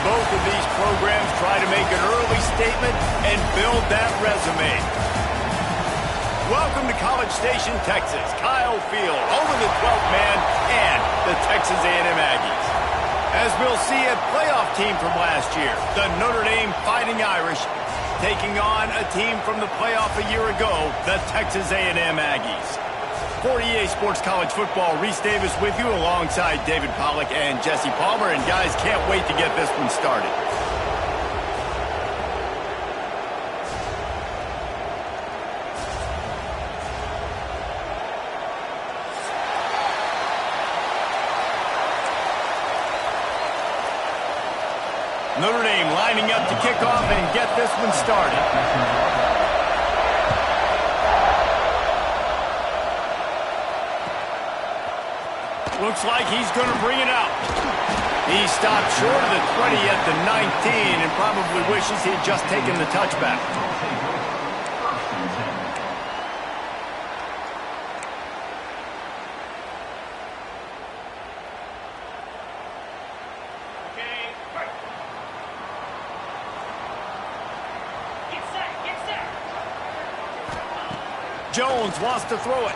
Both of these programs try to make an early statement and build that resume. Welcome to College Station, Texas. Kyle Field, home of the 12th man and the Texas A&M Aggies. As we'll see, a playoff team from last year, the Notre Dame Fighting Irish, taking on a team from the playoff a year ago, the Texas A&M Aggies. For EA Sports College Football, Reese Davis with you alongside David Pollack and Jesse Palmer. And guys, can't wait to get this one started. Notre Dame lining up to kick off and get this one started. Looks like he's going to bring it out. He stopped short of the 20 at the 19 and probably wishes he had just taken the touchback. Jones wants to throw it.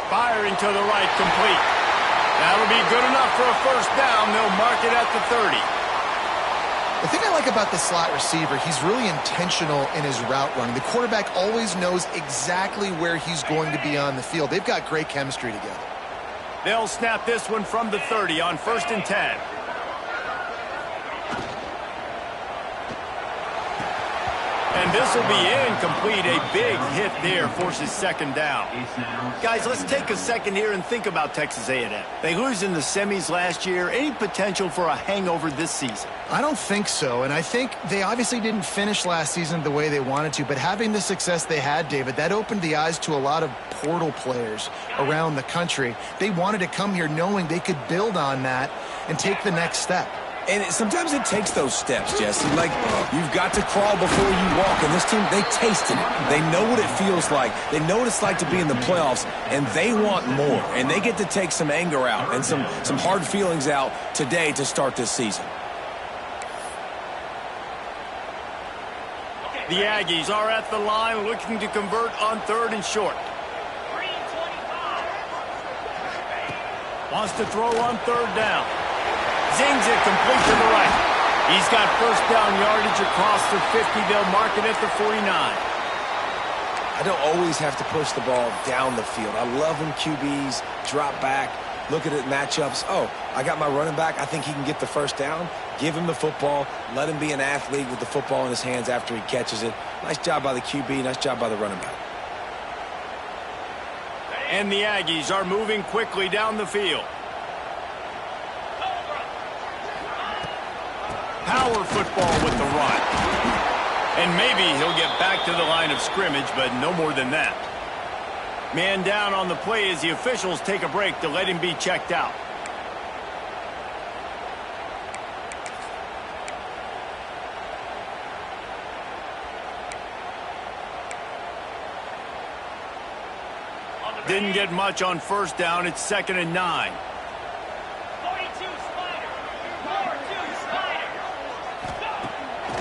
Firing to the right, complete. That'll be good enough for a first down. They'll mark it at the 30. The thing I like about the slot receiver, he's really intentional in his route running. The quarterback always knows exactly where he's going to be on the field. They've got great chemistry together. They'll snap this one from the 30 on 1st and 10. And this will be incomplete. A big hit there forces 2nd down. Guys, let's take a second here and think about Texas A&M. They lose in the semis last year. Any potential for a hangover this season? I don't think so, and I think they obviously didn't finish last season the way they wanted to, but having the success they had, David, that opened the eyes to a lot of portal players around the country. They wanted to come here knowing they could build on that and take the next step. And sometimes it takes those steps, Jesse. Like, you've got to crawl before you walk. And this team, they tasted it. They know what it feels like. They know what it's like to be in the playoffs, and they want more. And they get to take some anger out and some hard feelings out today to start this season. The Aggies are at the line looking to convert on 3rd and short. Wants to throw on 3rd down. Zings it complete to the right. He's got first down yardage across the 50. They'll mark it at the 49. I don't always have to push the ball down the field. I love when QBs drop back, look at it matchups. Oh, I got my running back. I think he can get the first down. Give him the football. Let him be an athlete with the football in his hands after he catches it. Nice job by the QB. Nice job by the running back. And the Aggies are moving quickly down the field. Power football with the run. And maybe he'll get back to the line of scrimmage, but no more than that. Man down on the play as the officials take a break to let him be checked out. Didn't get much on first down. It's 2nd and 9.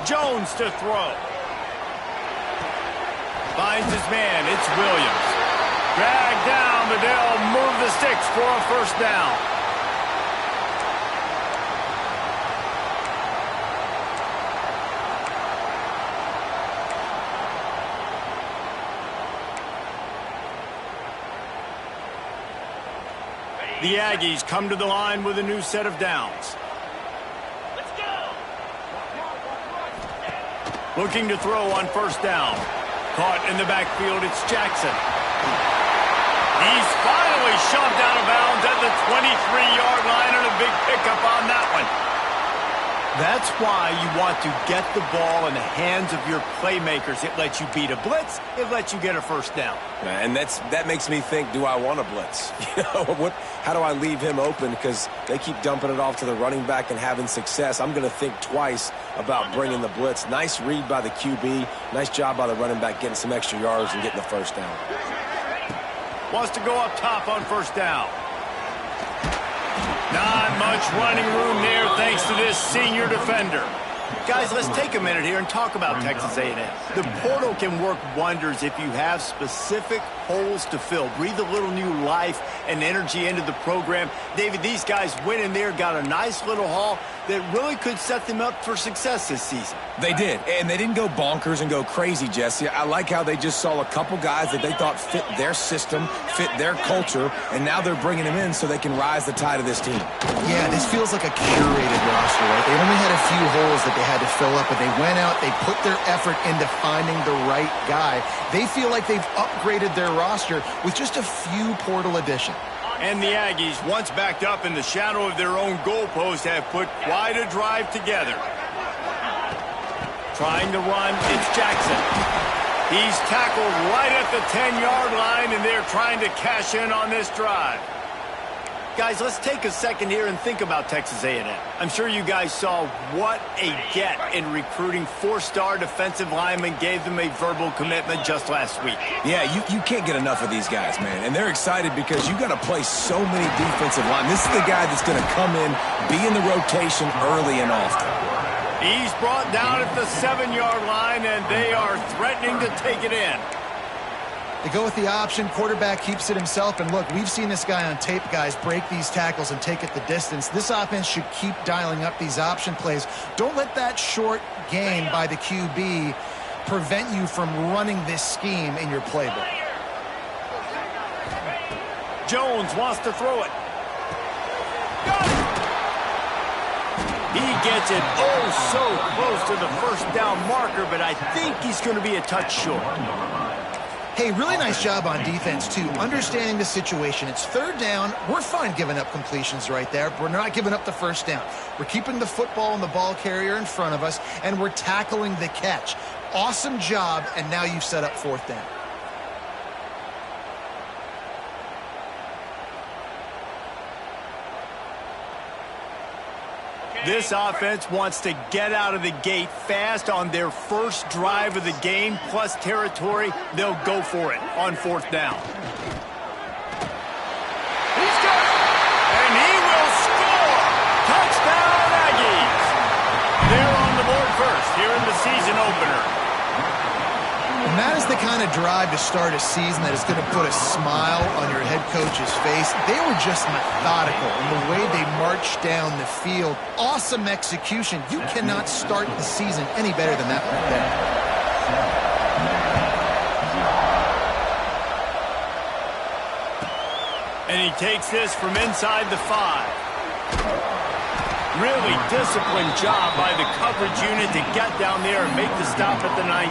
Jones to throw. Finds his man. It's Williams. Dragged down, but they'll move the sticks for a first down. The Aggies come to the line with a new set of downs. Looking to throw on first down. Caught in the backfield, it's Jackson. He's finally shoved out of bounds at the 23-yard line, and a big pickup on that one. That's why you want to get the ball in the hands of your playmakers. It lets you beat a blitz. It lets you get a first down. And that makes me think, do I want to blitz? How do I leave him open? Because they keep dumping it off to the running back and having success. I'm going to think twice about bringing the blitz. Nice read by the QB. Nice job by the running back getting some extra yards and getting the first down. Wants to go up top on first down. Not much running room there thanks to this senior defender. Guys, let's take a minute here and talk about Texas A&M. The portal can work wonders if you have specific holes to fill. Breathe a little new life and energy into the program. David, these guys went in there, got a nice little haul that really could set them up for success this season. They did, and they didn't go bonkers and go crazy, Jesse. I like how they just saw a couple guys that they thought fit their system, fit their culture, and now they're bringing them in so they can rise the tide of this team. Yeah, this feels like a curated roster, right? They only had a few holes that they had to fill up, but they went out, they put their effort into finding the right guy. They feel like they've upgraded their roster with just a few portal additions. And the Aggies, once backed up in the shadow of their own goalpost, have put quite a drive together. Trying to run, it's Jackson. He's tackled right at the 10-yard line, and they're trying to cash in on this drive. Guys, let's take a second here and think about Texas A&M. I'm sure you guys saw what a get in recruiting. 4-star defensive linemen gave them a verbal commitment just last week. Yeah, you can't get enough of these guys, man. And they're excited because you got to play so many defensive line. This is the guy that's going to come in, be in the rotation early and often. He's brought down at the 7-yard line, and they are threatening to take it in. They go with the option. Quarterback keeps it himself. And look, we've seen this guy on tape, guys, break these tackles and take it the distance. This offense should keep dialing up these option plays. Don't let that short gain by the QB prevent you from running this scheme in your playbook. Jones wants to throw it. Got it. He gets it so close to the first down marker, but I think he's going to be a touch short. Hey, really nice job on defense, too, understanding the situation. It's 3rd down. We're fine giving up completions right there. We're not giving up the first down. We're keeping the football and the ball carrier in front of us, and we're tackling the catch. Awesome job, and now you've set up 4th down. This offense wants to get out of the gate fast on their first drive of the game, plus territory. They'll go for it on 4th down. He's got it! And he will score! Touchdown, Aggies! They're on the board first here in the season opener. And that is the kind of drive to start a season that is going to put a smile on your head coach's face. They were just methodical in the way they marched down the field. Awesome execution. You cannot start the season any better than that right there. And he takes this from inside the 5. Really disciplined job by the coverage unit to get down there and make the stop at the 19.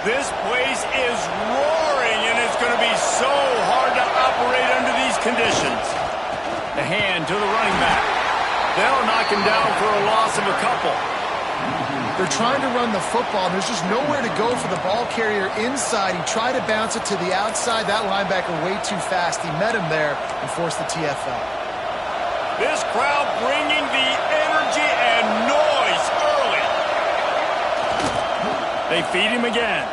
This place is roaring, and it's going to be so hard to operate under these conditions. The hand to the running back. They'll knock him down for a loss of a couple. They're trying to run the football, and there's just nowhere to go for the ball carrier inside. He tried to bounce it to the outside. That linebacker way too fast. He met him there and forced the TFL. This crowd bringing the energy and noise early. They feed him again.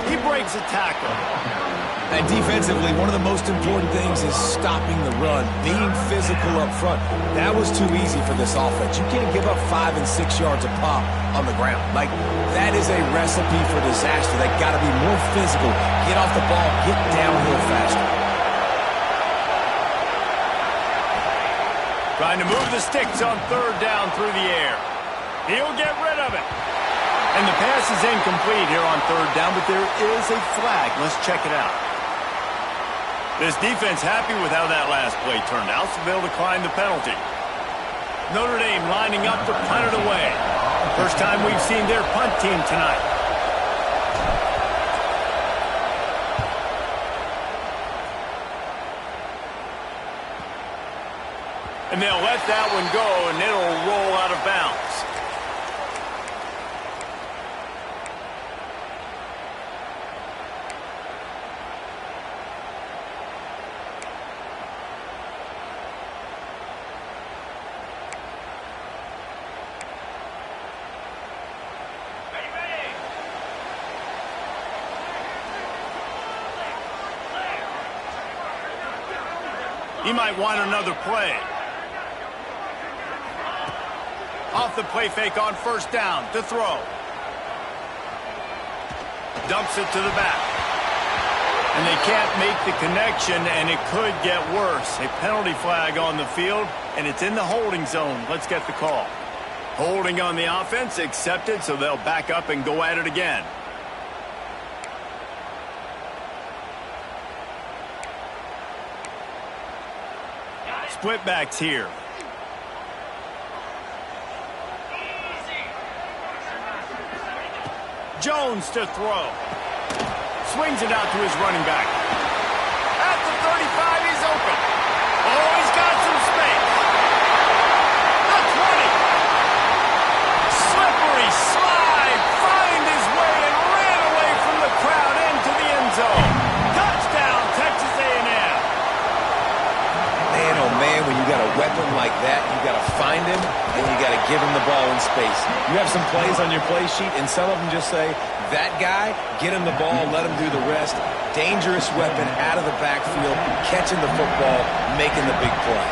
He breaks a tackle. And defensively, one of the most important things is stopping the run, being physical up front. That was too easy for this offense. You can't give up 5 and 6 yards a pop on the ground. Like, that is a recipe for disaster. They got to be more physical, get off the ball, get downhill faster. Trying to move the sticks on 3rd down through the air. He'll get rid of it. And the pass is incomplete here on 3rd down, but there is a flag. Let's check it out. This defense happy with how that last play turned out, so they'll decline the penalty. Notre Dame lining up to punt it away. First time we've seen their punt team tonight. And they'll let that one go, and it'll roll out of bounds. He might want another play. Off the play fake on first down to throw. Dumps it to the back. And they can't make the connection, and it could get worse. A penalty flag on the field, and it's in the holding zone. Let's get the call. Holding on the offense, accepted, so they'll back up and go at it again. Split backs here. Jones to throw. Swings it out to his running back. At the 35, he's open. Oh, he's got some space. The 20. Slippery slide. Find his way and ran away from the crowd into the end zone. Touchdown, Texas A&M. Man, oh man, when you got a weapon like that, you got to find him and you got to give him the ball in space. You have some plays on your play sheet, and some of them just say, that guy, get him the ball, let him do the rest. Dangerous weapon out of the backfield, catching the football, making the big play.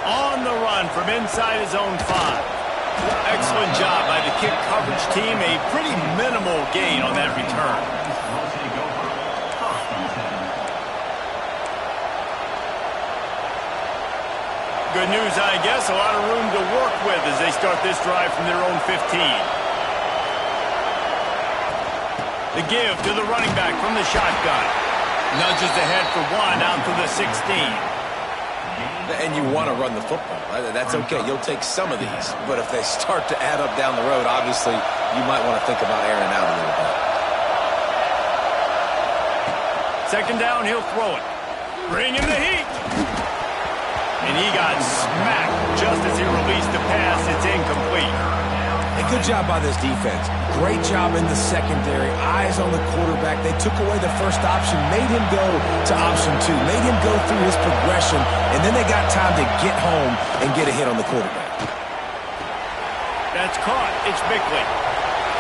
On the run from inside his own 5. Excellent job by the kick coverage team. A pretty minimal gain on that return. Good news, I guess. A lot of room to work with as they start this drive from their own 15. The give to the running back from the shotgun. Nudges ahead for 1 out to the 16. And you want to run the football. That's okay. You'll take some of these. But if they start to add up down the road, obviously, you might want to think about airing out a little bit. Second down, he'll throw it. Bring in the heat. And he got smacked just as he released the pass. It's incomplete. A good job by this defense. Great job in the secondary. Eyes on the quarterback. They took away the first option, made him go to option 2, made him go through his progression, and then they got time to get home and get a hit on the quarterback. That's caught. It's Bickley.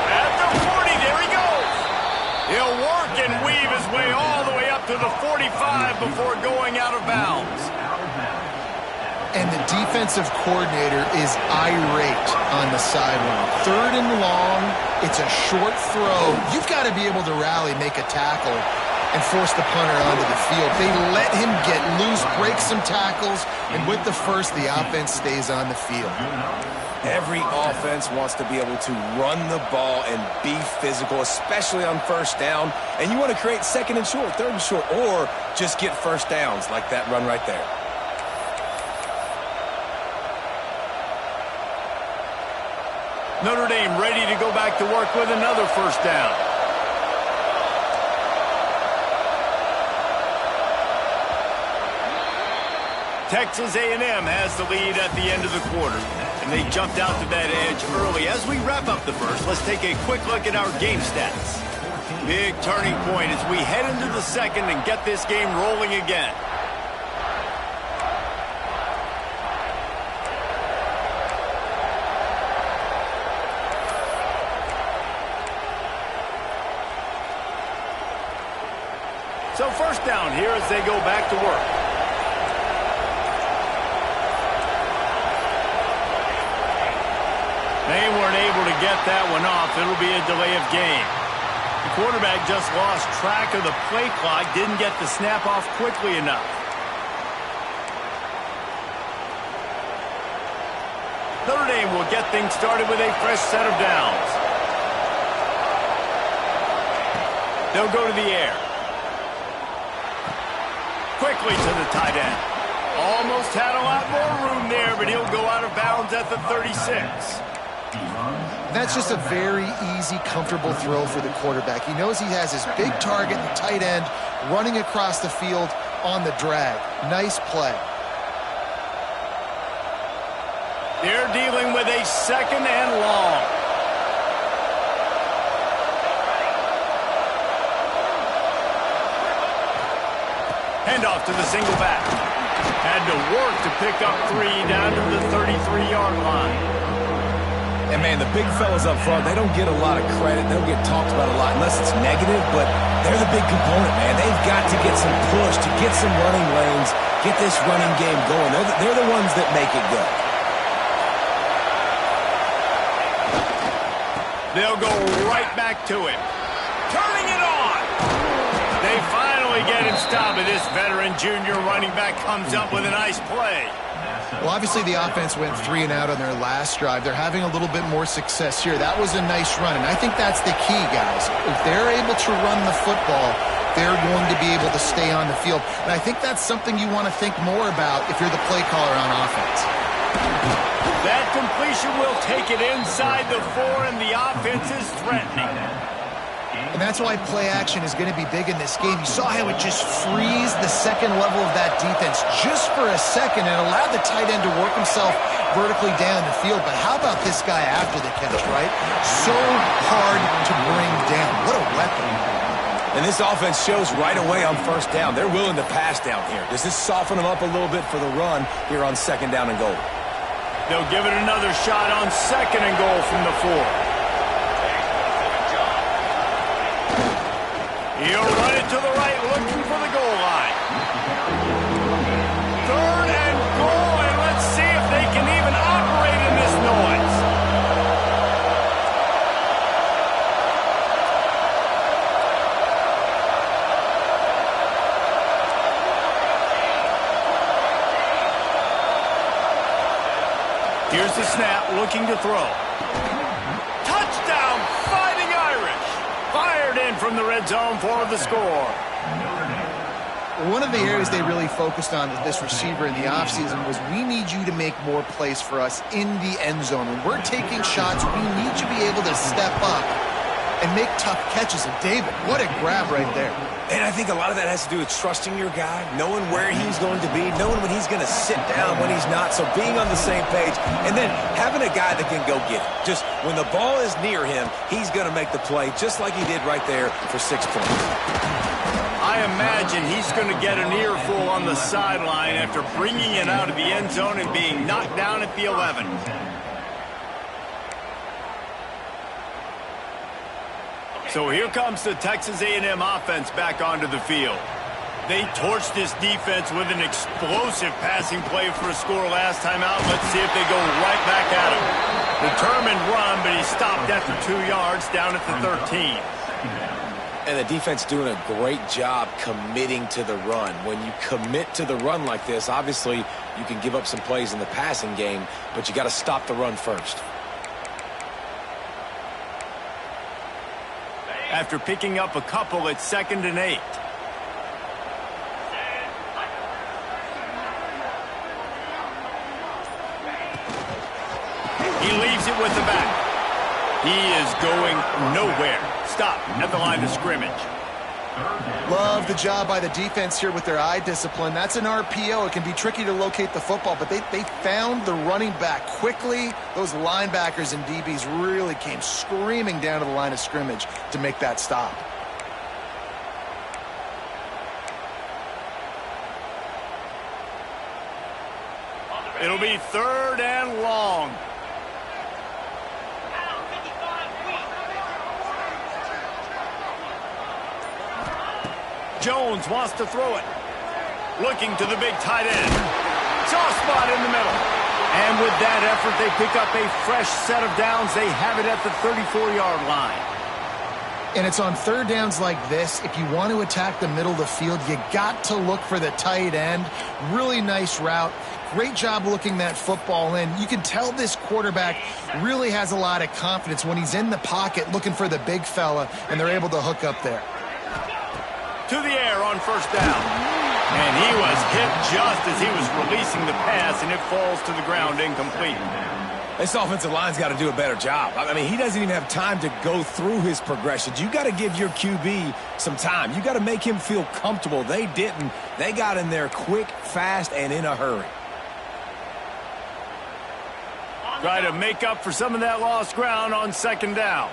At the 40, there he goes. He'll work and weave his way all the way up to the 45 before going out of bounds. And the defensive coordinator is irate on the sideline. Third and long, it's a short throw. You've got to be able to rally, make a tackle, and force the punter onto the field. They let him get loose, break some tackles, and with the first, the offense stays on the field. Every offense wants to be able to run the ball and be physical, especially on first down. And you want to create second and short, third and short, or just get first downs like that run right there. Notre Dame ready to go back to work with another first down. Texas A&M has the lead at the end of the quarter, and they jumped out to that edge early. As we wrap up the first, let's take a quick look at our game stats. Big turning point as we head into the second and get this game rolling again. So first down here as they go back to work. They weren't able to get that one off. It'll be a delay of game. The quarterback just lost track of the play clock, didn't get the snap off quickly enough. Notre Dame will get things started with a fresh set of downs. They'll go to the air. Quickly to the tight end. Almost had a lot more room there, but he'll go out of bounds at the 36. That's just a very easy, comfortable throw for the quarterback. He knows he has his big target, the tight end, running across the field on the drag. Nice play. They're dealing with a second and long. Handoff to the single back. Had to work to pick up 3 down to the 33-yard line. And, man, the big fellas up front, they don't get a lot of credit. They don't get talked about a lot unless it's negative, but they're the big component, man. They've got to get some push, to get some running lanes, get this running game going. They're the ones that make it go. They'll go right back to him. Turning it on. They finally get him stopped, and this veteran junior running back comes up with a nice play. Well, obviously the offense went 3 and out on their last drive. They're having a little bit more success here. That was a nice run, and I think that's the key, guys. If they're able to run the football, they're going to be able to stay on the field. And I think that's something you want to think more about if you're the play caller on offense. That completion will take it inside the 4, and the offense is threatening. And that's why play action is going to be big in this game. You saw how it just freezed the second level of that defense just for a second and allowed the tight end to work himself vertically down the field. But how about this guy after the catch, right? So hard to bring down. What a weapon. And this offense shows right away on first down. They're willing to pass down here. Does this soften them up a little bit for the run here on second down and goal? They'll give it another shot on second and goal from the 4. He'll run it to the right, looking for the goal line. 3rd and goal, and let's see if they can even operate in this noise. Here's the snap, looking to throw. Touchdown, Fighting Irish. Fired in from the red zone for the score. One of the areas they really focused on with this receiver in the offseason was we need you to make more plays for us in the end zone. When we're taking shots, we need you to be able to step up and make tough catches. And David, what a grab right there. And I think a lot of that has to do with trusting your guy, knowing where he's going to be, knowing when he's going to sit down, when he's not, so being on the same page, and then having a guy that can go get it. Just when the ball is near him, he's going to make the play just like he did right there for 6 points. I imagine he's going to get an earful on the sideline after bringing it out of the end zone and being knocked down at the 11. So here comes the Texas A&M offense back onto the field. They torched this defense with an explosive passing play for a score last time out. Let's see if they go right back at him. Determined run, but he stopped after 2 yards down at the 13. And the defense doing a great job committing to the run. When you commit to the run like this, obviously you can give up some plays in the passing game, but you got to stop the run first. After picking up a couple at 2nd and 8. He leaves it with the back. He is going nowhere. Stop at the line of scrimmage. Love the job by the defense here with their eye discipline. That's an RPO. It can be tricky to locate the football, but they found the running back quickly. Those linebackers and DBs really came screaming down to the line of scrimmage to make that stop. It'll be 3rd and long. Jones wants to throw it. Looking to the big tight end. Soft spot in the middle. And with that effort, they pick up a fresh set of downs. They have it at the 34-yard line. And it's on 3rd downs like this. If you want to attack the middle of the field, you got to look for the tight end. Really nice route. Great job looking that football in. You can tell this quarterback really has a lot of confidence when he's in the pocket looking for the big fella, and they're able to hook up there. To the air on 1st down. And he was hit just as he was releasing the pass, and it falls to the ground incomplete. This offensive line's got to do a better job. I mean, he doesn't even have time to go through his progressions. You got to give your QB some time. You got to make him feel comfortable. They didn't. They got in there quick, fast, and in a hurry. Try to make up for some of that lost ground on 2nd down.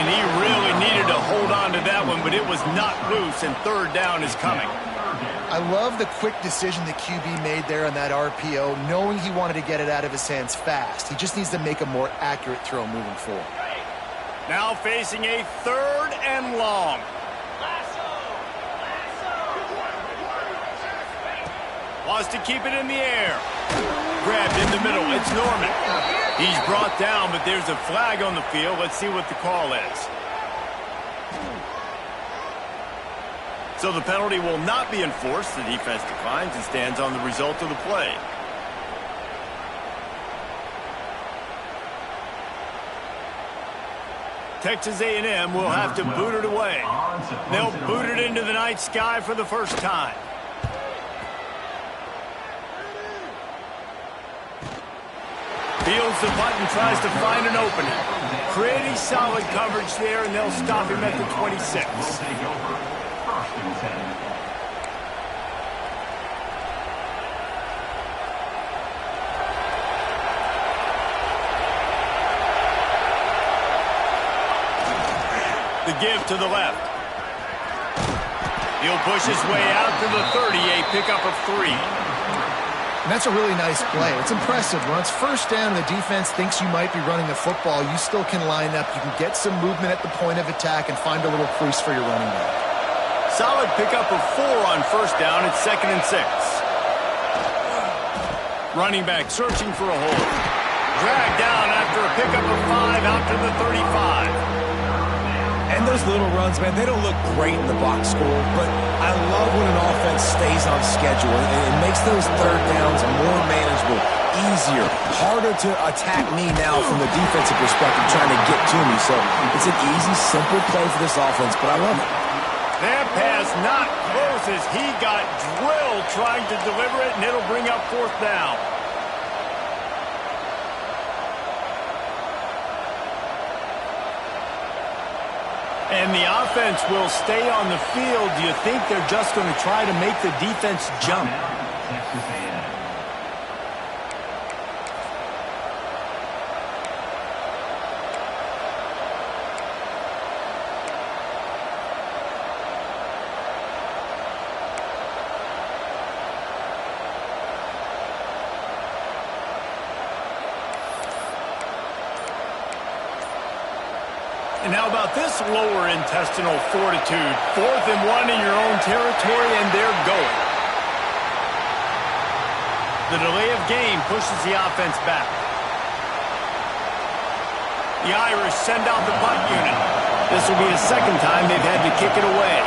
And he really needed to hold on to that one, but it was not loose, and third down is coming. I love the quick decision the QB made there on that RPO, knowing he wanted to get it out of his hands fast. He just needs to make a more accurate throw moving forward. Now facing a third and long. Wants to keep it in the air. Grabbed in the middle. It's Norman. He's brought down, but there's a flag on the field. Let's see what the call is. So the penalty will not be enforced. The defense declines and stands on the result of the play. Texas A&M will have to boot it away. They'll boot it into the night sky for the first time. Fields the punt and tries to find an opening. Pretty solid coverage there, and they'll stop him at the 26. The give to the left. He'll push his way out to the 30, a pickup of 3. And that's a really nice play. It's impressive. When it's first down and the defense thinks you might be running the football, you still can line up. You can get some movement at the point of attack and find a little crease for your running back. Solid pickup of 4 on first down. It's 2nd and 6. Running back searching for a hole. Dragged down after a pickup of 5 out to the 35. And those little runs, man, they don't look great in the box score, but I love when an offense stays on schedule. It makes those third downs more manageable, easier, harder to attack me now from the defensive perspective trying to get to me. So it's an easy, simple play for this offense, but I love it. That pass not close as he got drilled trying to deliver it, and it'll bring up 4th down. And the offense will stay on the field. Do you think they're just going to try to make the defense jump? And how about this lower intestinal fortitude? 4th and 1 in your own territory, and they're going. The delay of game pushes the offense back. The Irish send out the punt unit. This will be the 2nd time they've had to kick it away.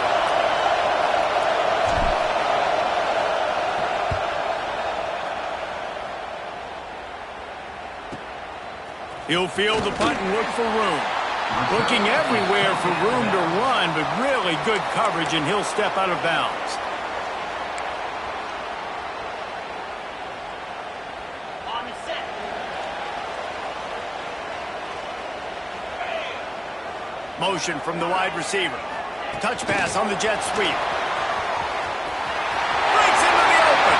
He'll field the punt and look for room. Looking everywhere for room to run, but really good coverage, and he'll step out of bounds. On the set. Motion from the wide receiver. Touch pass on the jet sweep. Breaks into the open.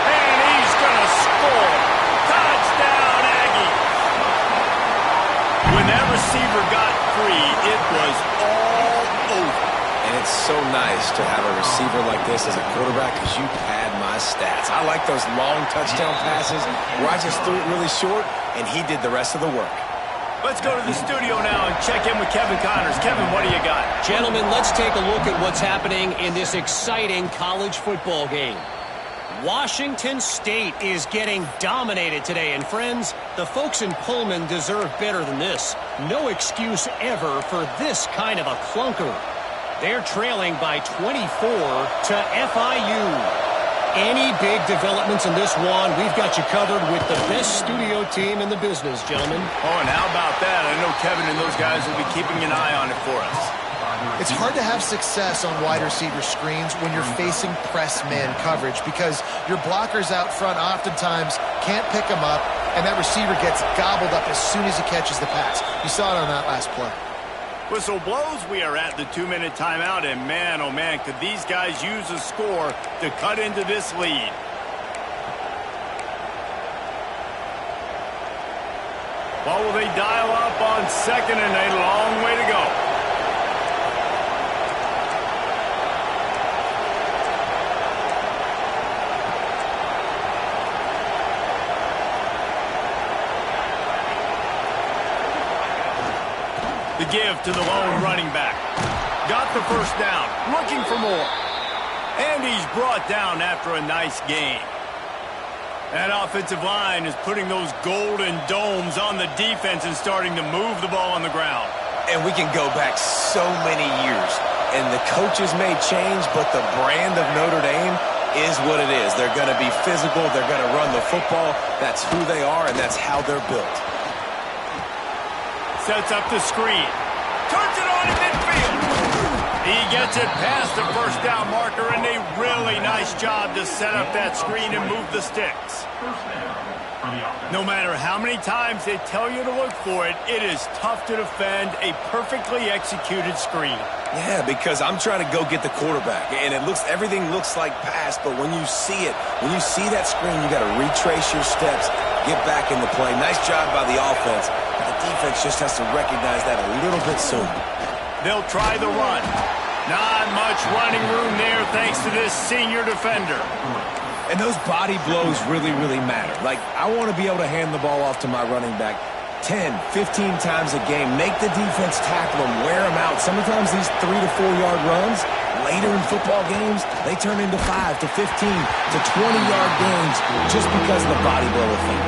And he's going to score. Touchdown, Aggie. When that receiver got free, it was all over. And it's so nice to have a receiver like this as a quarterback because you pad my stats. I like those long touchdown passes where I just threw it really short and he did the rest of the work. Let's go to the studio now and check in with Kevin Connors. Kevin, what do you got? Gentlemen, let's take a look at what's happening in this exciting college football game. Washington State is getting dominated today, and friends, the folks in Pullman deserve better than this. No excuse ever for this kind of a clunker. They're trailing by 24 to FIU. Any big developments in this one, we've got you covered with the best studio team in the business, gentlemen. Oh, and how about that? I know Kevin and those guys will be keeping an eye on it for us. It's hard to have success on wide receiver screens when you're facing press man coverage because your blockers out front oftentimes can't pick them up, and that receiver gets gobbled up as soon as he catches the pass. You saw it on that last play. Whistle blows. We are at the 2-minute timeout, and man, oh man, could these guys use a score to cut into this lead. What will they dial up on second and a long way to go? The give to the lone running back. Got the first down, looking for more. And he's brought down after a nice gain. That offensive line is putting those golden domes on the defense and starting to move the ball on the ground. And we can go back so many years. And the coaches may change, but the brand of Notre Dame is what it is. They're going to be physical. They're going to run the football. That's who they are, and that's how they're built. Sets up the screen. Turns it on in midfield. He gets it past the first down marker, and a really nice job to set up that screen and move the sticks. No matter how many times they tell you to look for it, it is tough to defend a perfectly executed screen. Yeah, because I'm trying to go get the quarterback, and everything looks like pass, but when you see it, when you see that screen, you got to retrace your steps, get back in the play. Nice job by the offense. The defense just has to recognize that a little bit sooner. They'll try the run. Not much running room there thanks to this senior defender. And those body blows really, really matter. Like, I want to be able to hand the ball off to my running back 10, 15 times a game. Make the defense tackle them, wear them out. Sometimes these 3 to 4 yard runs, later in football games, they turn into 5 to 15 to 20-yard games just because of the body blow effect.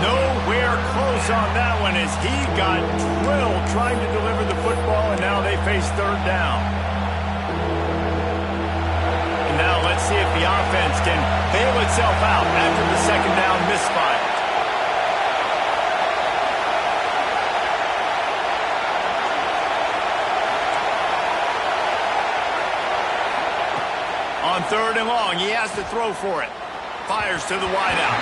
Nowhere close on that one as he got drilled trying to deliver the football, and now they face third down. And now let's see if the offense can bail itself out after the second down misfire. On third and long, he has to throw for it. Fires to the wideout.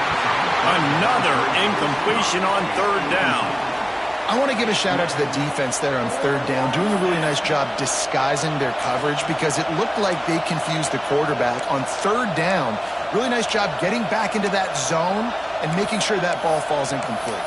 Another incompletion on third down. I want to give a shout out to the defense there on third down, doing a really nice job disguising their coverage because it looked like they confused the quarterback on third down. Really nice job getting back into that zone and making sure that ball falls incomplete.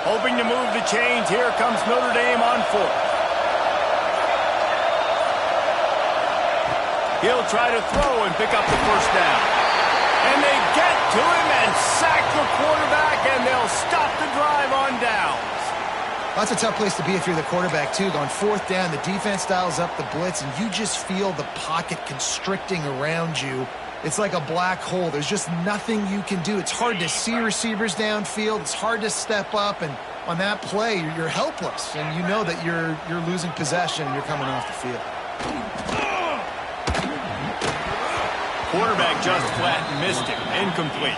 Hoping to move the chains. Here comes Notre Dame on fourth. He'll try to throw and pick up the first down. And they get to him and sack the quarterback, and they'll stop the drive on downs. That's a tough place to be if you're the quarterback, too. On fourth down, the defense dials up the blitz, and you just feel the pocket constricting around you. It's like a black hole. There's just nothing you can do. It's hard to see receivers downfield. It's hard to step up, and on that play, you're helpless, and you know that you're losing possession and you're coming off the field. Quarterback just flat missed it. Incomplete.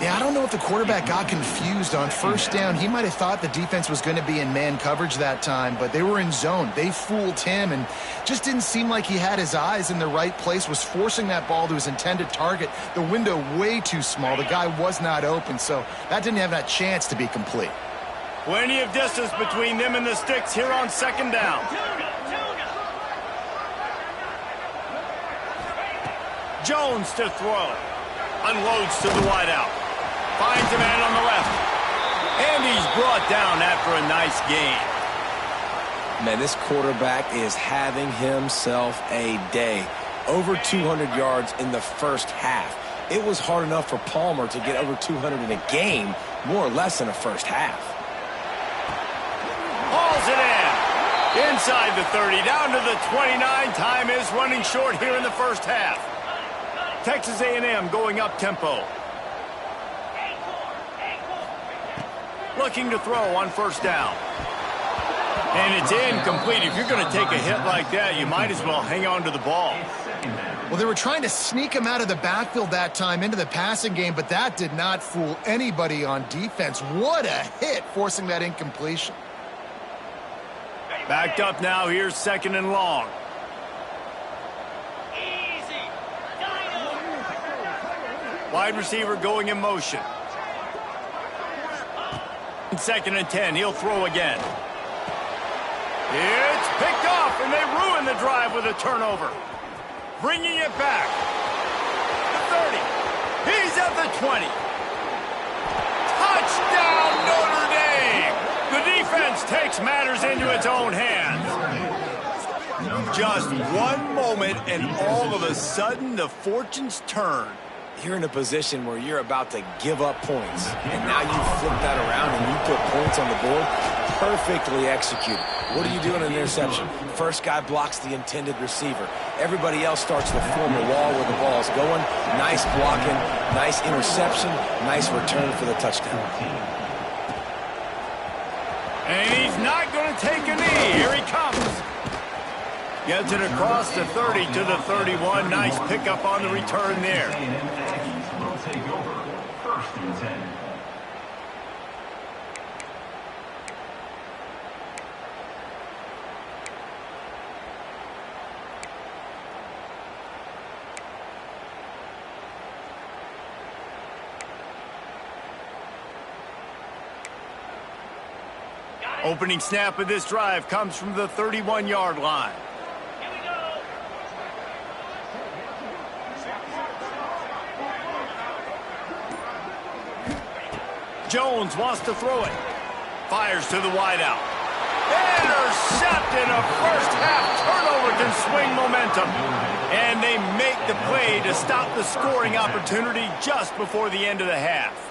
Yeah, I don't know if the quarterback got confused on first down. He might have thought the defense was going to be in man coverage that time, but they were in zone. They fooled him and just didn't seem like he had his eyes in the right place, was forcing that ball to his intended target. The window way too small. The guy was not open, so that didn't have that chance to be complete. Plenty of distance between them and the sticks here on second down. Jones to throw. Unloads to the wideout. Finds a man on the left. And he's brought down after a nice gain. Man, this quarterback is having himself a day. Over 200 yards in the first half. It was hard enough for Palmer to get over 200 in a game, more or less in a first half. Hauls it in. Inside the 30, down to the 29. Time is running short here in the first half. Texas A&M going up tempo. Looking to throw on first down. And it's incomplete. If you're going to take a hit like that, you might as well hang on to the ball. Well, they were trying to sneak him out of the backfield that time into the passing game, but that did not fool anybody on defense. What a hit, forcing that incompletion. Backed up now. Here's second and long. Wide receiver going in motion. 2nd and 10. He'll throw again. It's picked off, and they ruin the drive with a turnover. Bringing it back. The 30. He's at the 20. Touchdown, Notre Dame! The defense takes matters into its own hands. Just one moment, and all of a sudden, the fortunes turn. You're in a position where you're about to give up points, and now you flip that around and you put points on the board. Perfectly executed. What do you do in an interception? First guy blocks the intended receiver. Everybody else starts to form a wall where the ball's going. Nice blocking, nice interception, nice return for the touchdown. And he's not going to take a knee. Here he comes. Gets it across the 30 to the 31. Nice pickup on the return there. Will take over 1st and 10. Opening snap of this drive comes from the 31-yard line. Jones wants to throw it. Fires to the wideout. Intercepted. A first-half turnover can swing momentum. And they make the play to stop the scoring opportunity just before the end of the half.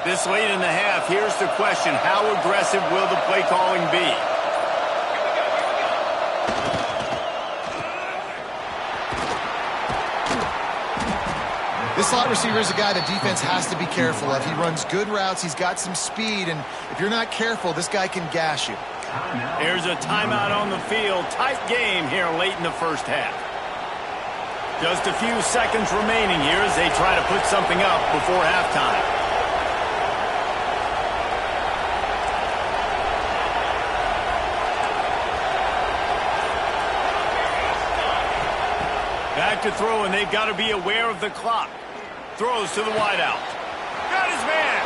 This late in the half, here's the question. How aggressive will the play calling be? This slot receiver is a guy the defense has to be careful of. He runs good routes. He's got some speed, and if you're not careful, this guy can gash you. Here's a timeout on the field. Tight game here late in the first half. Just a few seconds remaining here as they try to put something up before halftime. Back to throw, and they've got to be aware of the clock. Throws to the wideout. Got his man.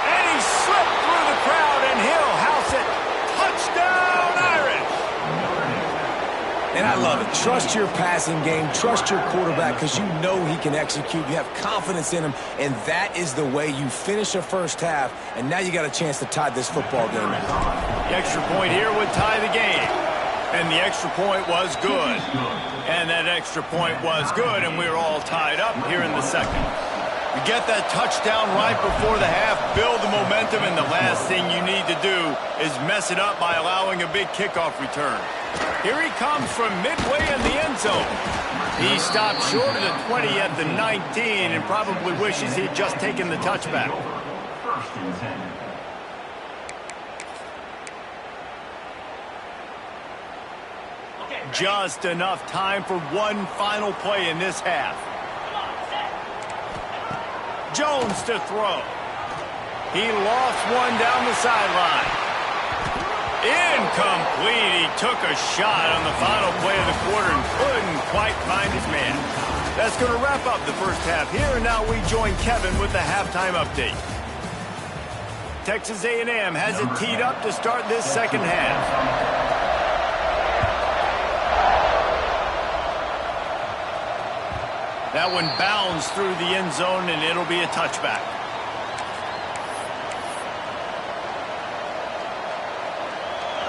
And he slipped through the crowd, and he'll house it. Touchdown, Irish. And I love it. Trust your passing game. Trust your quarterback because you know he can execute. You have confidence in him, and that is the way you finish a first half, and now you got a chance to tie this football game. The extra point here would tie the game. And the extra point was good. And that extra point was good, and we're all tied up here in the second. You get that touchdown right before the half, build the momentum, and the last thing you need to do is mess it up by allowing a big kickoff return. Here he comes from midway in the end zone. He stopped short of the 20 at the 19 and probably wishes he'd just taken the touchback. 1st and 10. Just enough time for one final play in this half. Jones to throw. He lost one down the sideline. Incomplete. He took a shot on the final play of the quarter and couldn't quite find his man. That's going to wrap up the first half here, and now we join Kevin with the halftime update. Texas A&M has it teed up to start this second half. That one bounds through the end zone, and it'll be a touchback.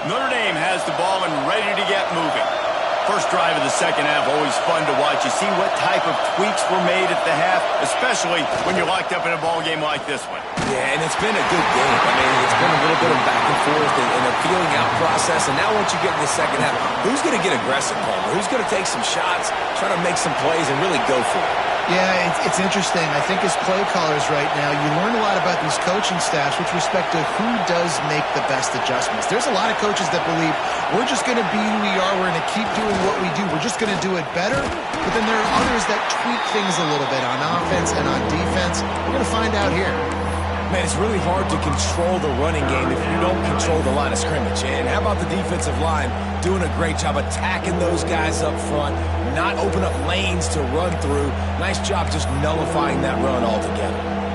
Notre Dame has the ball and ready to get moving. First drive of the second half, always fun to watch. You see what type of tweaks were made at the half, especially when you're locked up in a ball game like this one. Yeah, and it's been a good game. I mean, it's been a little bit of back and forth and a feeling out process. And now once you get in the second half, who's going to get aggressive, Palmer? Who's going to take some shots, try to make some plays, and really go for it? Yeah, it's interesting. I think as play callers right now, you learn a lot about these coaching staffs with respect to who does make the best adjustments. There's a lot of coaches that believe we're just going to be who we are. We're going to keep doing what we do. We're just going to do it better. But then there are others that tweak things a little bit on offense and on defense. We're going to find out here. Man, it's really hard to control the running game if you don't control the line of scrimmage. And how about the defensive line doing a great job attacking those guys up front, not open up lanes to run through. Nice job just nullifying that run altogether.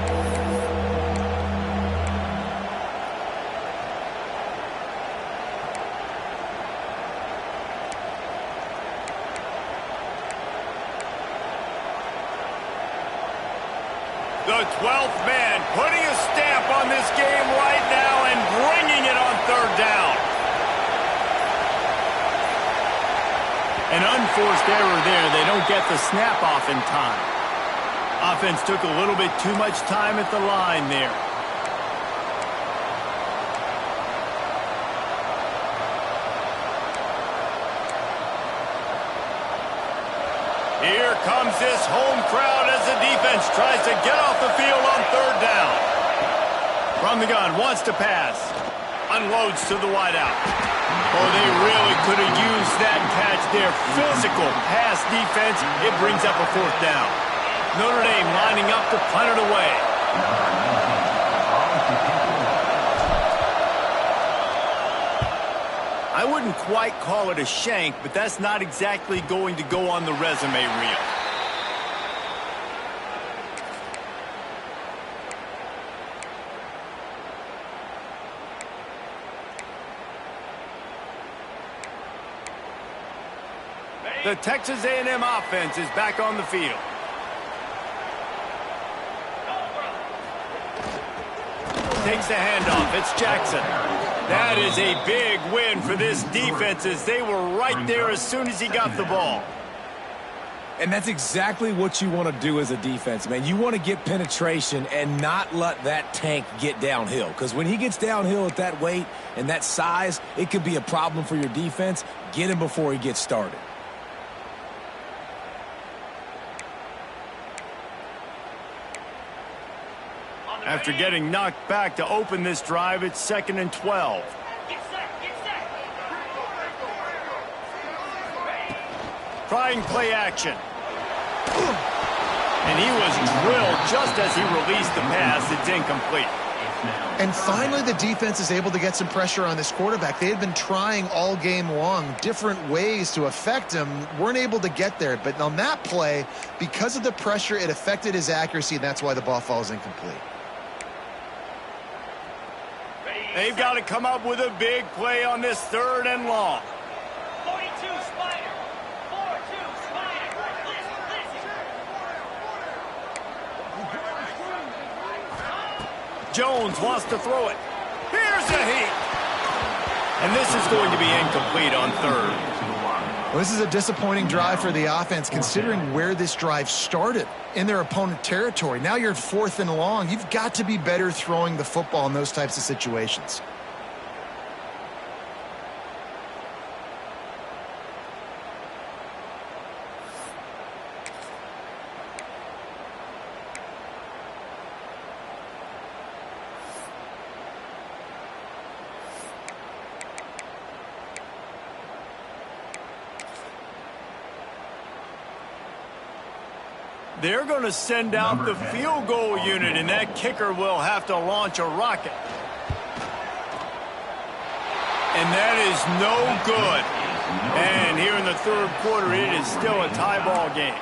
The 12th man putting a stamp on this game right now and bringing it on third down. An unforced error there. They don't get the snap off in time. Offense took a little bit too much time at the line there. Here comes this home crowd as the defense tries to get off the field on third down. From the gun, wants to pass. Unloads to the wideout. Oh, they really could have used that catch there. Physical pass defense. It brings up a fourth down. Notre Dame lining up to punt it away. I wouldn't quite call it a shank, but that's not exactly going to go on the resume reel. The Texas A&M offense is back on the field. Takes the handoff. It's Jackson. That is a big win for this defense as they were right there as soon as he got the ball. And that's exactly what you want to do as a defense, man. You want to get penetration and not let that tank get downhill. Because when he gets downhill at that weight and that size, it could be a problem for your defense. Get him before he gets started. After getting knocked back to open this drive, it's 2nd and 12. Trying play action. And he was drilled just as he released the pass. It's incomplete. And finally, the defense is able to get some pressure on this quarterback. They had been trying all game long different ways to affect him. Weren't able to get there. But on that play, because of the pressure, it affected his accuracy, and that's why the ball falls incomplete. They've got to come up with a big play on this 3rd and long. 42 Spider. 4-2 Spider. Jones wants to throw it. Here's a heat. And this is going to be incomplete on 3rd. Well, this is a disappointing drive for the offense, considering where this drive started in their opponent territory. Now you're 4th and long. You've got to be better throwing the football in those types of situations. They're going to send out the field goal unit, and that kicker will have to launch a rocket. And that is no good. And here in the 3rd quarter, it is still a tie ball game.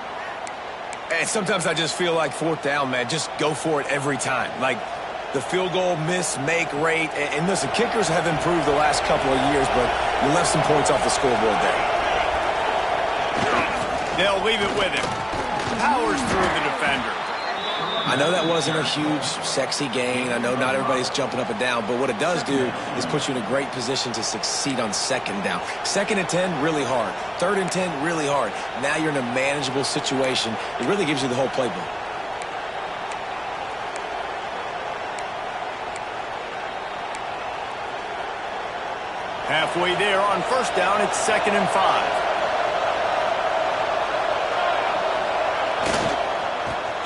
And sometimes I just feel like 4th down, man, just go for it every time. Like the field goal miss-make rate. And listen, kickers have improved the last couple of years, but you left some points off the scoreboard there. They'll leave it with him. Powers through the defender. I know that wasn't a huge, sexy gain. I know not everybody's jumping up and down, but what it does do is put you in a great position to succeed on 2nd down. 2nd and 10, really hard. 3rd and 10, really hard. Now you're in a manageable situation. It really gives you the whole playbook. Halfway there on 1st down, it's 2nd and 5.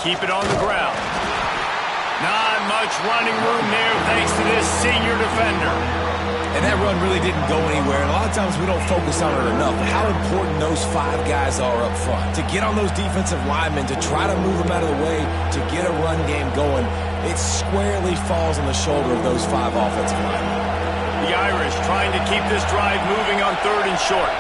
Keep it on the ground. Not much running room there thanks to this senior defender. And that run really didn't go anywhere. And a lot of times we don't focus on it enough. How important those 5 guys are up front. To get on those defensive linemen, to try to move them out of the way, to get a run game going, it squarely falls on the shoulder of those 5 offensive linemen. The Irish trying to keep this drive moving on 3rd and short.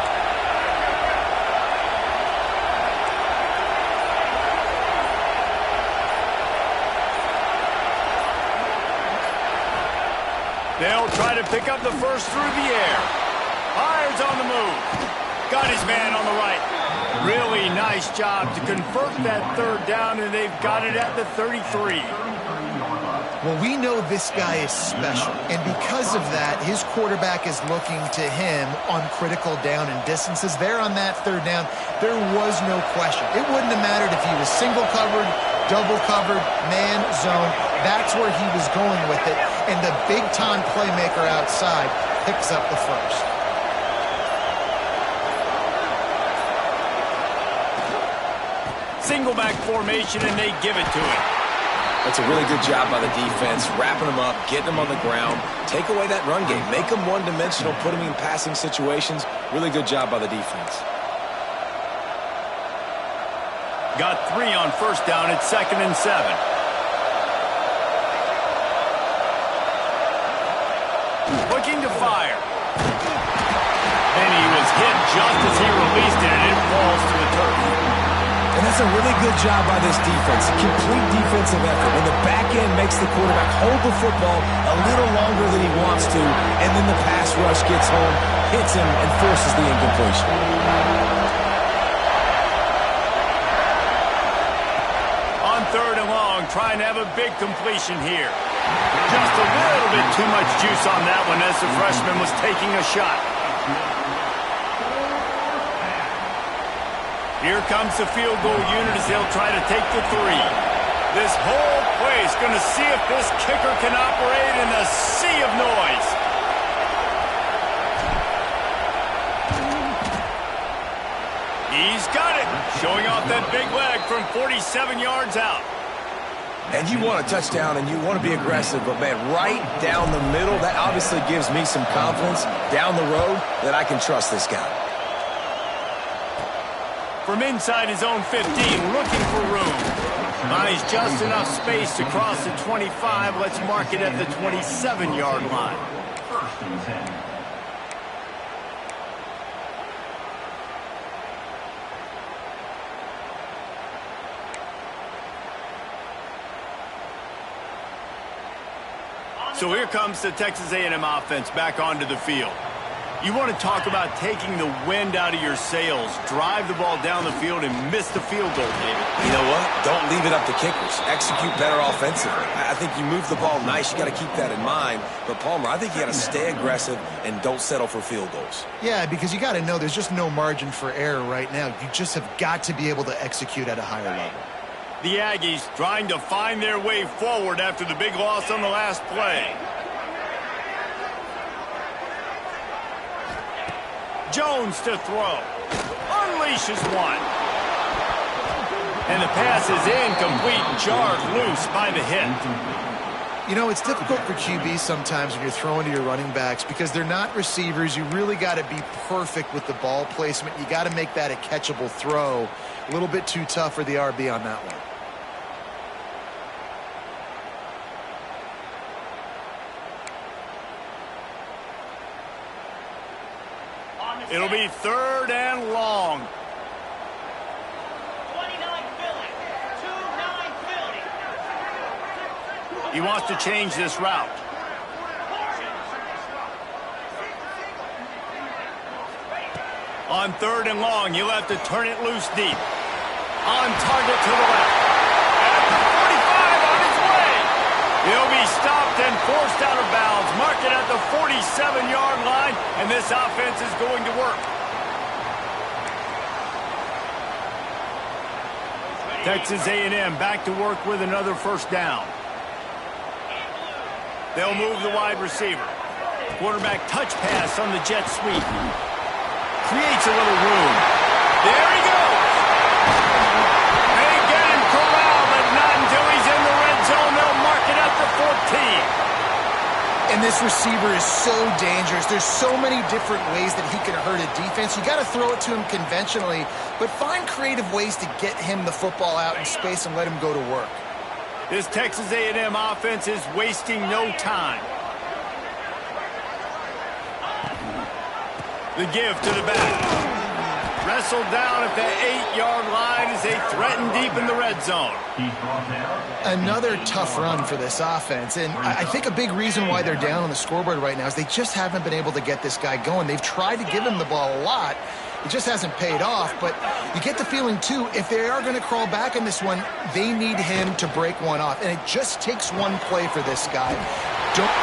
They'll try to pick up the first through the air. Fires on the move. Got his man on the right. Really nice job to convert that 3rd down, and they've got it at the 33. Well, we know this guy is special, and because of that, his quarterback is looking to him on critical down and distances. There on that 3rd down, there was no question. It wouldn't have mattered if he was single covered, double covered, man, zone. That's where he was going with it, and the big-time playmaker outside picks up the first. Single back formation, and they give it to him. That's a really good job by the defense, wrapping them up, getting them on the ground, take away that run game, make them one-dimensional, put them in passing situations. Really good job by the defense. Got 3 on 1st down at 2nd and 7. Looking to fire. And he was hit just as he released it, and it falls to the turf. And that's a really good job by this defense. Complete defensive effort. When the back end makes the quarterback hold the football a little longer than he wants to, and then the pass rush gets home, hits him, and forces the incompletion. On 3rd and long, trying to have a big completion here. Just a little bit too much juice on that one as the freshman was taking a shot. Here comes the field goal unit as they'll try to take the 3. This whole place going to see if this kicker can operate in a sea of noise. He's got it. Showing off that big leg from 47 yards out. And you want a touchdown and you want to be aggressive, but man, right down the middle, that obviously gives me some confidence down the road that I can trust this guy. From inside his own 15, looking for room. Buys just enough space to cross the 25. Let's mark it at the 27-yard line. 1st and 10. So here comes the Texas A&M offense back onto the field. You want to talk about taking the wind out of your sails. Drive the ball down the field and miss the field goal, David. You know what? Don't leave it up to kickers. Execute better offensively. I think you move the ball nice. You got to keep that in mind. But, Palmer, I think you got to stay aggressive and don't settle for field goals. Yeah, because you got to know there's just no margin for error right now. You just have got to be able to execute at a higher level. The Aggies trying to find their way forward after the big loss on the last play. Jones to throw. Unleashes one. And the pass is incomplete. Jarred loose by the hit. You know, it's difficult for QBs sometimes when you're throwing to your running backs because they're not receivers. You really got to be perfect with the ball placement. You got to make that a catchable throw. A little bit too tough for the RB on that one. It'll be 3rd and long. 29 Philly. 2-9 Philly. He wants to change this route. On 3rd and long, he'll have to turn it loose deep. On target to the left. At the 45 on his way. He'll be stopped and forced out of bounds. Mark it at the 47-yard line, and this offense is going to work. Texas A&M back to work with another 1st down. They'll move the wide receiver. Quarterback touch pass on the jet sweep. Creates a little room. There he goes. They get him corralled, but not until he's in the red zone. They'll mark it at the 14. And this This receiver is so dangerous. There's so many different ways that he can hurt a defense. You got to throw it to him conventionally, but find creative ways to get him the football out in space and let him go to work. This Texas A&M offense is wasting no time. The give to the back. Wrestled down at the 8-yard line as they threaten deep in the red zone. Another tough run for this offense, and I think a big reason why they're down on the scoreboard right now is they just haven't been able to get this guy going. They've tried to give him the ball a lot. It just hasn't paid off, but you get the feeling, too, if they are going to crawl back in this one, they need him to break one off, and it just takes one play for this guy. Touchdown,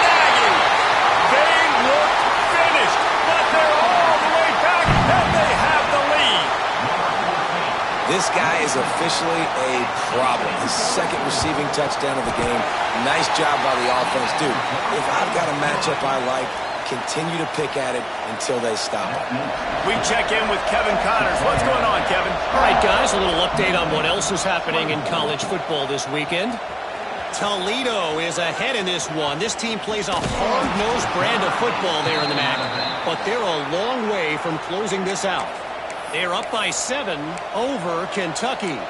Aggie! They look finished, but they're all the way back, and they have the lead. This guy is officially a problem. His second receiving touchdown of the game. Nice job by the offense. Dude, if I've got a matchup I like, continue to pick at it until they stop it. We check in with Kevin Connors. What's going on, Kevin? All right, guys, a little update on what else is happening in college football this weekend. Toledo is ahead in this one. This team plays a hard-nosed brand of football there in the MAC, but they're a long way from closing this out. They're up by 7 over Kentucky.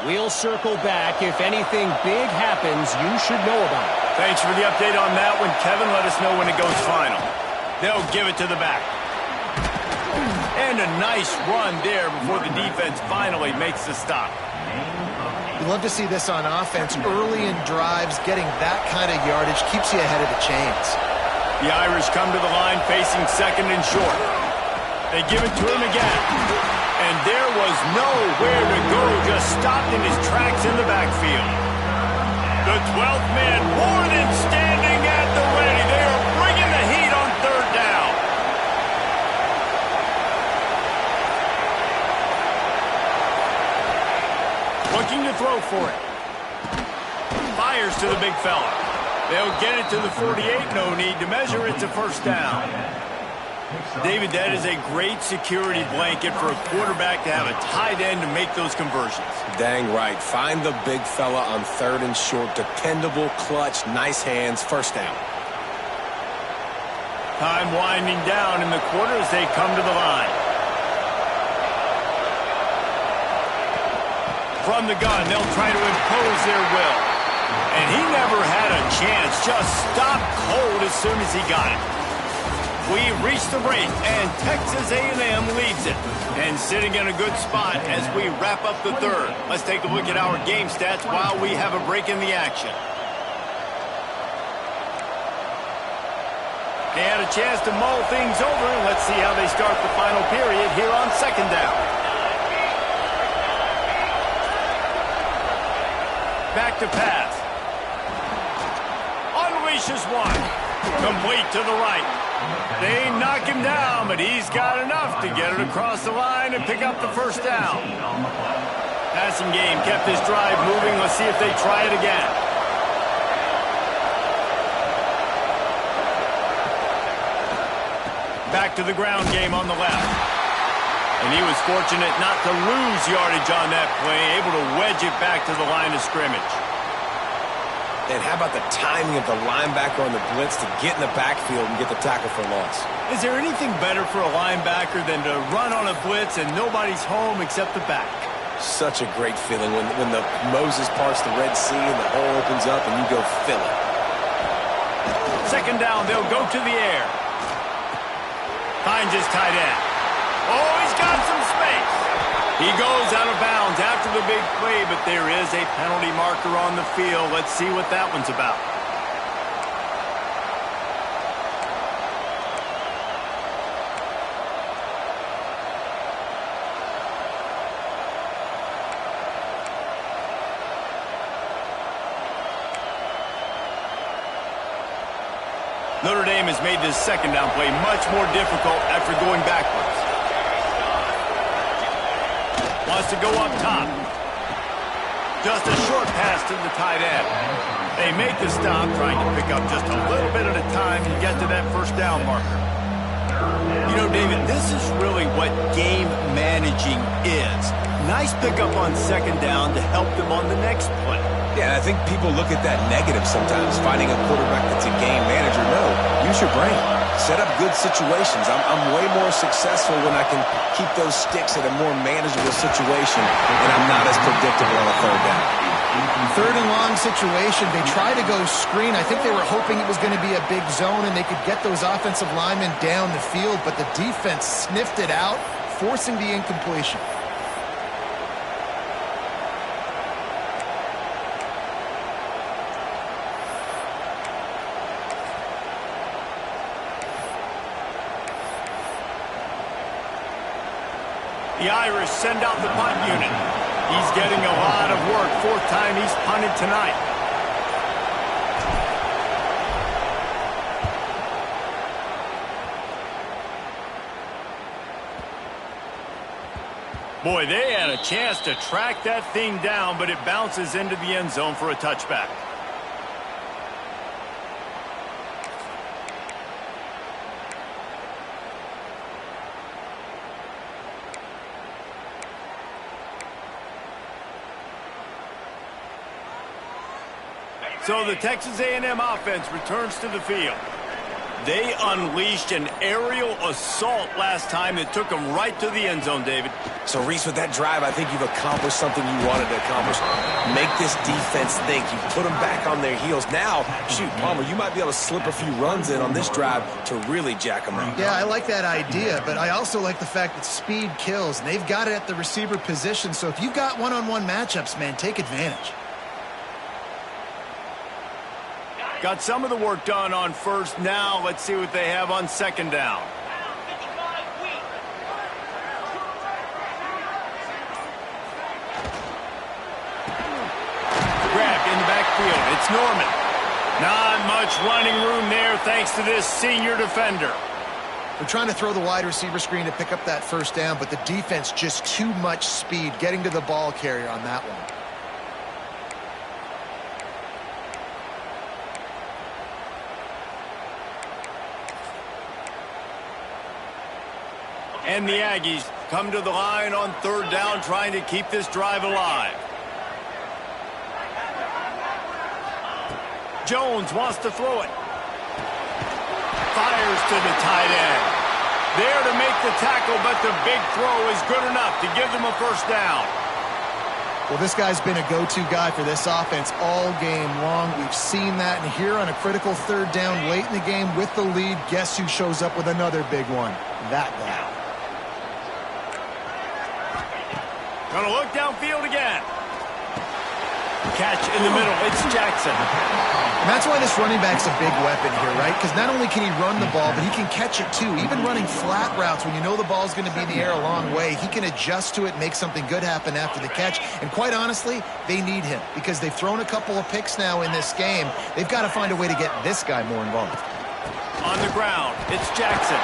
We'll circle back. If anything big happens, you should know about it. Thanks for the update on that one, Kevin. Let us know when it goes final. They'll give it to the back. And a nice run there before the defense finally makes the stop. You love to see this on offense. Early in drives, getting that kind of yardage keeps you ahead of the chains. The Irish come to the line facing second and short. They give it to him again. And there was nowhere to go, just stopped in his tracks in the backfield. The 12th man more than standing at the ready. They are bringing the heat on third down. Looking to throw for it. Fires to the big fella. They'll get it to the 48. No need to measure. It's a first down. David, that is a great security blanket for a quarterback to have a tight end to make those conversions. Dang right. Find the big fella on third and short. Dependable, clutch, nice hands, first down. Time winding down in the quarter as they come to the line. From the gun, they'll try to impose their will. And he never had a chance. Just stopped cold as soon as he got it. We reached the break, and Texas A&M leads it. And sitting in a good spot as we wrap up the third. Let's take a look at our game stats while we have a break in the action. They had a chance to mull things over. Let's see how they start the final period here on second down. Back to pass. Unleashes one. Complete to the right. They knock him down, but he's got enough to get it across the line and pick up the first down. Passing game kept this drive moving. Let's see if they try it again. Back to the ground game on the left. And he was fortunate not to lose yardage on that play, able to wedge it back to the line of scrimmage. And how about the timing of the linebacker on the blitz to get in the backfield and get the tackle for loss? Is there anything better for a linebacker than to run on a blitz and nobody's home except the back? Such a great feeling when the Moses parts the Red Sea and the hole opens up and you go fill it. Second down, they'll go to the air. Finds his tight end. Oh, he's got some space. He goes out of bounds after the big play, but there is a penalty marker on the field. Let's see what that one's about. Notre Dame has made this second down play much more difficult after going backwards. Wants to go up top. Just a short pass to the tight end. They make the stop, trying to pick up just a little bit at a time to get to that first down marker. You know, David, this is really what game managing is. Nice pickup on second down to help them on the next play. Yeah, and I think people look at that negative sometimes, finding a quarterback that's a game manager. No, use your brain. Set up good situations. I'm way more successful when I can keep those sticks at a more manageable situation, and I'm not as predictable on a third down. Third and long situation. They tried to go screen. I think they were hoping it was going to be a big zone and they could get those offensive linemen down the field, but the defense sniffed it out, forcing the incompletion. The Irish send out the punt unit. He's getting a lot of work. Fourth time he's punted tonight. Boy, they had a chance to track that thing down, but it bounces into the end zone for a touchback. So the Texas A&M offense returns to the field. They unleashed an aerial assault last time that took them right to the end zone, David. So, Reese, with that drive, I think you've accomplished something you wanted to accomplish. Make this defense think. You've put them back on their heels. Now, shoot, Palmer, you might be able to slip a few runs in on this drive to really jack them up. Yeah, I like that idea, but I also like the fact that speed kills, and they've got it at the receiver position. So if you've got one-on-one matchups, man, take advantage. Got some of the work done on first. Now let's see what they have on second down. Grabbed in the backfield. It's Norman. Not much running room there thanks to this senior defender. They're trying to throw the wide receiver screen to pick up that first down, but the defense just too much speed getting to the ball carrier on that one. And the Aggies come to the line on third down, trying to keep this drive alive. Jones wants to throw it. Fires to the tight end. There to make the tackle, but the big throw is good enough to give them a first down. Well, this guy's been a go-to guy for this offense all game long. We've seen that, and here on a critical third down late in the game with the lead, guess who shows up with another big one? That guy. Gonna look downfield again. Catch in the middle. It's Jackson. And that's why this running back's a big weapon here, right? Because not only can he run the ball, but he can catch it too. Even running flat routes when you know the ball's going to be in the air a long way, he can adjust to it, make something good happen after the catch. And quite honestly, they need him because they've thrown a couple of picks now in this game. They've got to find a way to get this guy more involved. On the ground, it's Jackson.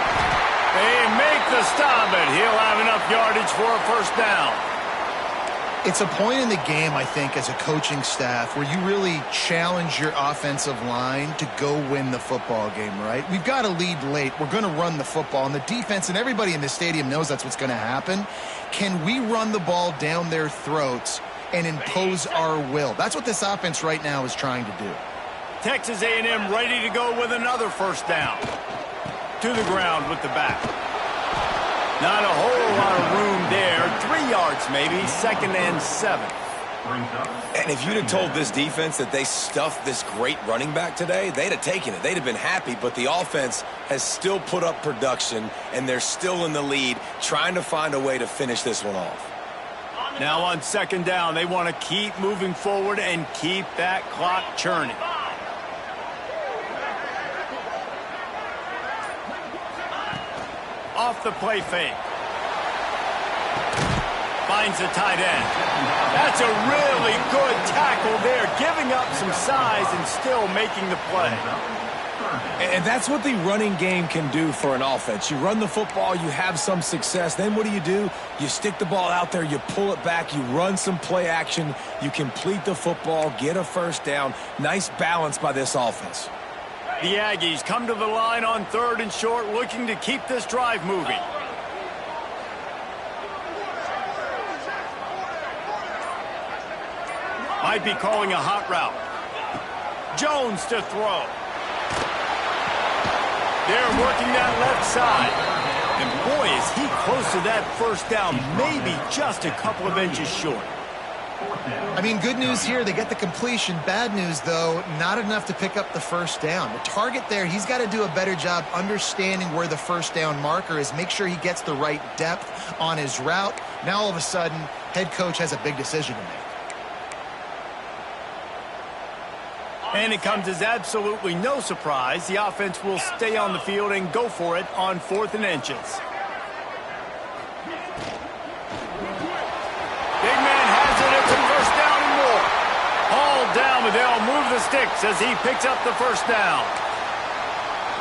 They make the stop, but he'll have enough yardage for a first down. It's a point in the game, I think, as a coaching staff where you really challenge your offensive line to go win the football game, right? We've got to lead late. We're going to run the football, and the defense and everybody in the stadium knows that's what's going to happen. Can we run the ball down their throats and impose our will? That's what this offense right now is trying to do. Texas A&M ready to go with another first down. To the ground with the back. Not a whole lot of room there. 3 yards maybe. Second and 7. And if you'd have told this defense that they stuffed this great running back today, they'd have taken it. They'd have been happy, but the offense has still put up production, and they're still in the lead, trying to find a way to finish this one off. Now on second down, they want to keep moving forward and keep that clock churning. Off the play fake. Finds the tight end. That's a really good tackle there, giving up some size and still making the play. And that's what the running game can do for an offense. You run the football, you have some success. Then what do? You stick the ball out there, you pull it back, you run some play action, you complete the football, get a first down. Nice balance by this offense. The Aggies come to the line on third and short, looking to keep this drive moving. Might be calling a hot route. Jones to throw. They're working that left side. And boy, is he close to that first down, maybe just a couple of inches short. I mean, good news here, they get the completion. Bad news, though, not enough to pick up the first down. The target there, he's got to do a better job understanding where the first down marker is, make sure he gets the right depth on his route. Now, all of a sudden, head coach has a big decision to make. And it comes as absolutely no surprise. The offense will stay on the field and go for it on 4th and inches. Big man has it. It's a first down and more. Hauled down, but they'll move the sticks as he picks up the first down.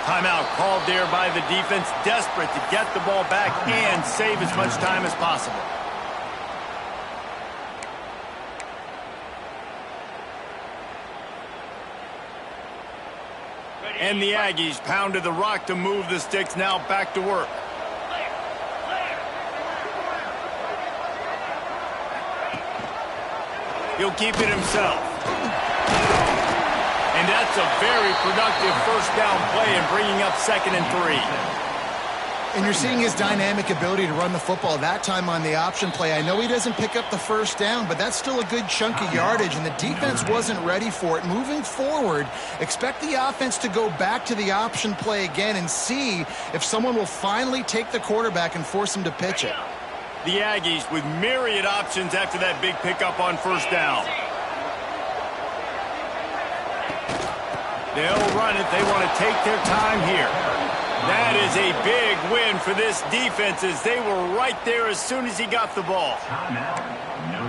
Timeout called there by the defense, desperate to get the ball back and save as much time as possible. And the Aggies pounded the rock to move the sticks, now back to work. He'll keep it himself. And that's a very productive first down play and bringing up 2nd and 3. And you're seeing his dynamic ability to run the football, that time on the option play. I know he doesn't pick up the first down, but that's still a good chunk of yardage, and the defense wasn't ready for it. Moving forward, expect the offense to go back to the option play again and see if someone will finally take the quarterback and force him to pitch it. The Aggies with myriad options after that big pickup on first down. They'll run it. They want to take their time here. That is a big win for this defense as they were right there as soon as he got the ball.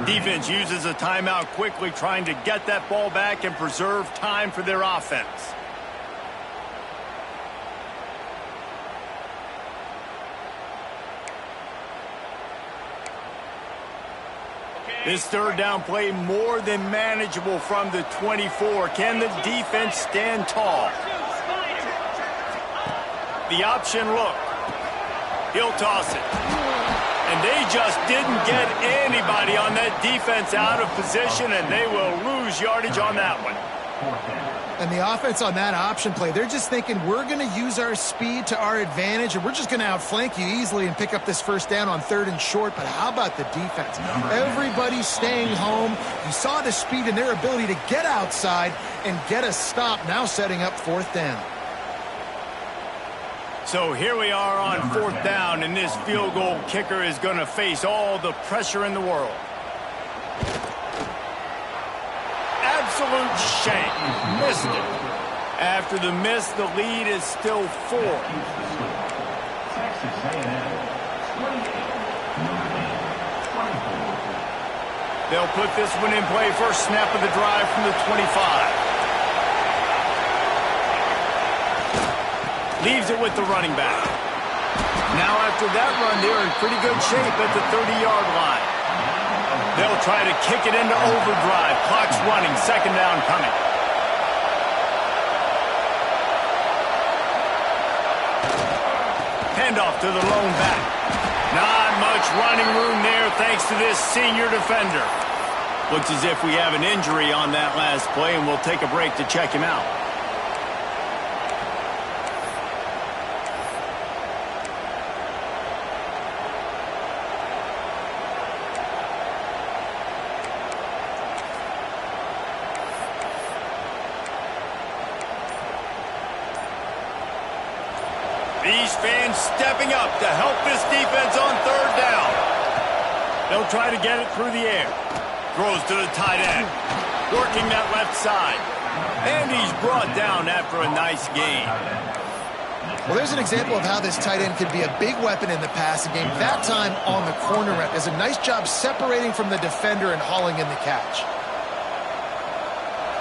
Defense uses a timeout quickly, trying to get that ball back and preserve time for their offense. This third down play more than manageable from the 24. Can the defense stand tall? The option look. He'll toss it. And they just didn't get anybody on that defense out of position, and they will lose yardage on that one. And the offense on that option play, they're just thinking, we're going to use our speed to our advantage, and we're just going to outflank you easily and pick up this first down on 3rd and short. But how about the defense? Everybody's staying home. You saw the speed and their ability to get outside and get a stop, now setting up 4th down. So here we are on 4th down, and this field goal kicker is going to face all the pressure in the world. Absolute shank. Missed it. After the miss, the lead is still 4. They'll put this one in play. First snap of the drive from the 25. Leaves it with the running back. Now after that run, they're in pretty good shape at the 30-yard line. They'll try to kick it into overdrive. Clock's running. 2nd down coming. Handoff to the lone back. Not much running room there thanks to this senior defender. Looks as if we have an injury on that last play, and we'll take a break to check him out. These fans stepping up to help this defense on 3rd down. They'll try to get it through the air. Throws to the tight end. Working that left side. And he's brought down after a nice gain. Well, there's an example of how this tight end could be a big weapon in the passing game. That time on the corner route. Does a nice job separating from the defender and hauling in the catch.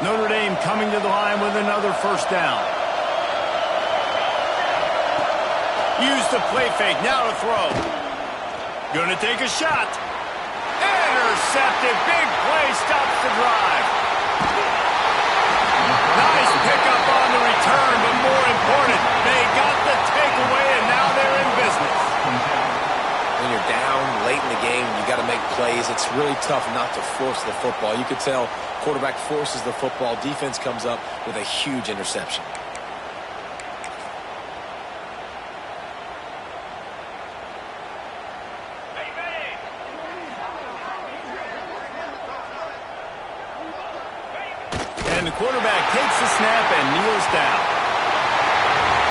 Notre Dame coming to the line with another first down. Use the play fake, now to throw. Gonna take a shot. Intercepted, big play, stops the drive. Nice pickup on the return, but more important, they got the takeaway, and now they're in business. When you're down late in the game, you got to make plays, it's really tough not to force the football. You could tell quarterback forces the football. Defense comes up with a huge interception. And the quarterback takes the snap and kneels down.